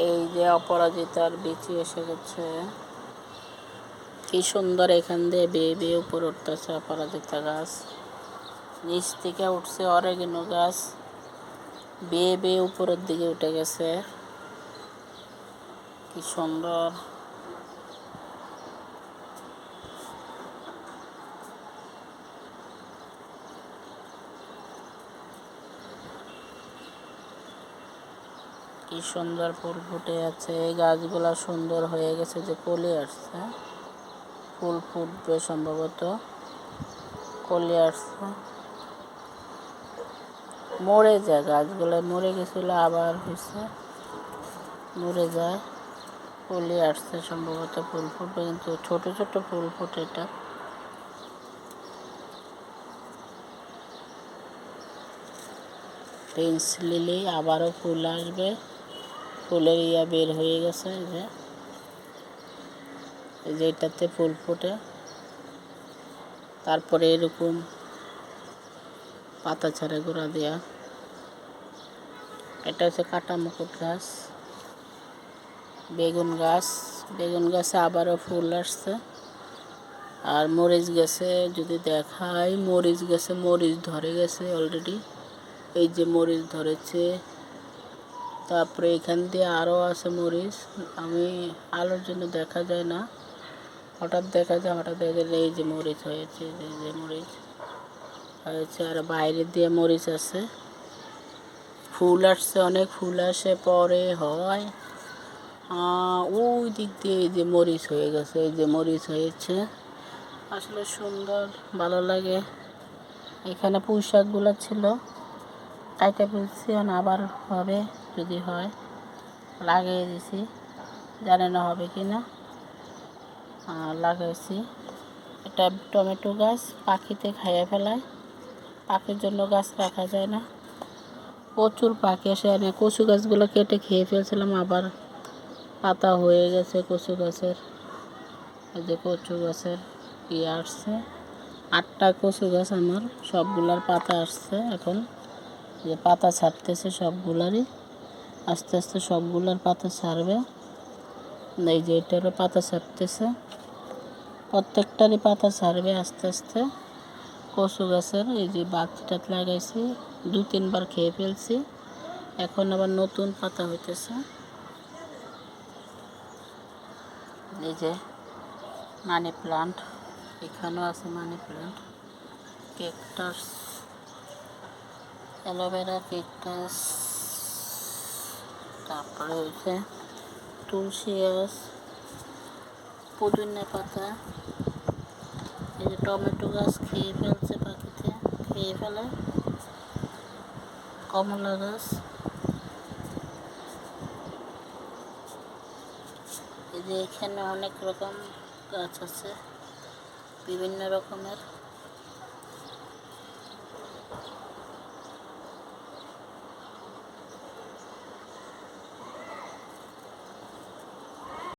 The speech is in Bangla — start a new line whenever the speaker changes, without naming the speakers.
এই যে অপরাজিতার বিচি এসে গেছে। কি সুন্দর এখান দিয়ে বেয়ে বেয়ে উপরে উঠতেছে অপরাজিতা গাছ। নিচ থেকে উঠছে অরেগানো গাছ, বেয়ে বেয়ে উপরের দিকে উঠে গেছে। কি সুন্দর। কি সুন্দর ফুল ফুটে আছে। এই গাছগুলা সুন্দর হয়ে গেছে, যে কলি আসছে, ফুল ফুটবে সম্ভবত, কলি আসছে। মরে যায় গাছগুলো, মরে গেছিল আবার হয়েছে, মরে যায়। কলি আসছে সম্ভবত, ফুল ফুটবে, কিন্তু ছোট ছোট ফুল ফুটে। এটা প্রিন্স লিলি, আবারও ফুল আসবে। ফুলের বের হয়ে গেছে, যে এটাতে ফুল ফোটে। তারপরে এরকম পাতা ছাড়া গোড়া দেয়া। এটা হচ্ছে কাটা মুকুট গাছ। বেগুন গাছ, বেগুন গাছে আবারও ফুল আসছে। আর মরিচ গাছে যদি দেখাই, মরিচ গাছে মরিচ ধরে গেছে অলরেডি। এই যে মরিচ ধরেছে। তারপরে এখান দিয়ে আরও আছে মরিচ, আমি আলোর জন্য দেখা যায় না, হঠাৎ দেখা যায়, হঠাৎ দেখা যায়। এই যে মরিচ হয়েছে, যে মরিচ হয়েছে। আর বাইরে দিয়ে মরিচ আছে। ফুল আসছে, অনেক ফুল আসে, পরে হয়। ওই দিক দিয়ে এই যে মরিচ হয়ে গেছে, এই যে মরিচ হয়েছে। আসলে সুন্দর, ভালো লাগে। এখানে পুঁই শাকগুলো ছিল, কাইটা ফেলছি, আবার হবে যদি হয়। লাগিয়ে দিছি, জানি না হবে কি না, লাগাইছি। এটা টমেটো গাছ, পাখিতে খাইয়ে ফেলায়। পাখির জন্য গাছ রাখা যায় না, প্রচুর পাখি আসে। আমি কচু গাছগুলো কেটে খেয়ে ফেলছিলাম, আবার পাতা হয়ে গেছে কচু গাছের। এই যে কচু গাছের আসছে, 8টা কচু গাছ আমার, সবগুলার পাতা আসছে এখন। যে পাতা ছাড়তেছে সবগুলারই, আস্তে আস্তে সবগুলার পাতা ছাড়বে। এই যে এটারও পাতা ছাড়তেছে, প্রত্যেকটারই পাতা ছাড়বে আস্তে আস্তে। কচু গাছের এই যে বাতিটা লাগাইছি, 2-3 বার খেয়ে ফেলছি, এখন আবার নতুন পাতা হইতেছে। এই যে মানি প্লান্ট, এখানেও আছে money plant, cactus, aloe vera, cactus, তারপরে হচ্ছে তুলসী গাছ, পুদিনা পাতা। এই যে টমেটো গাছ খেয়ে ফেলছে পাখিতে, খেয়ে ফেলে। কমলা গাছ, এই যে এখানে অনেক রকম গাছ আছে, বিভিন্ন রকমের।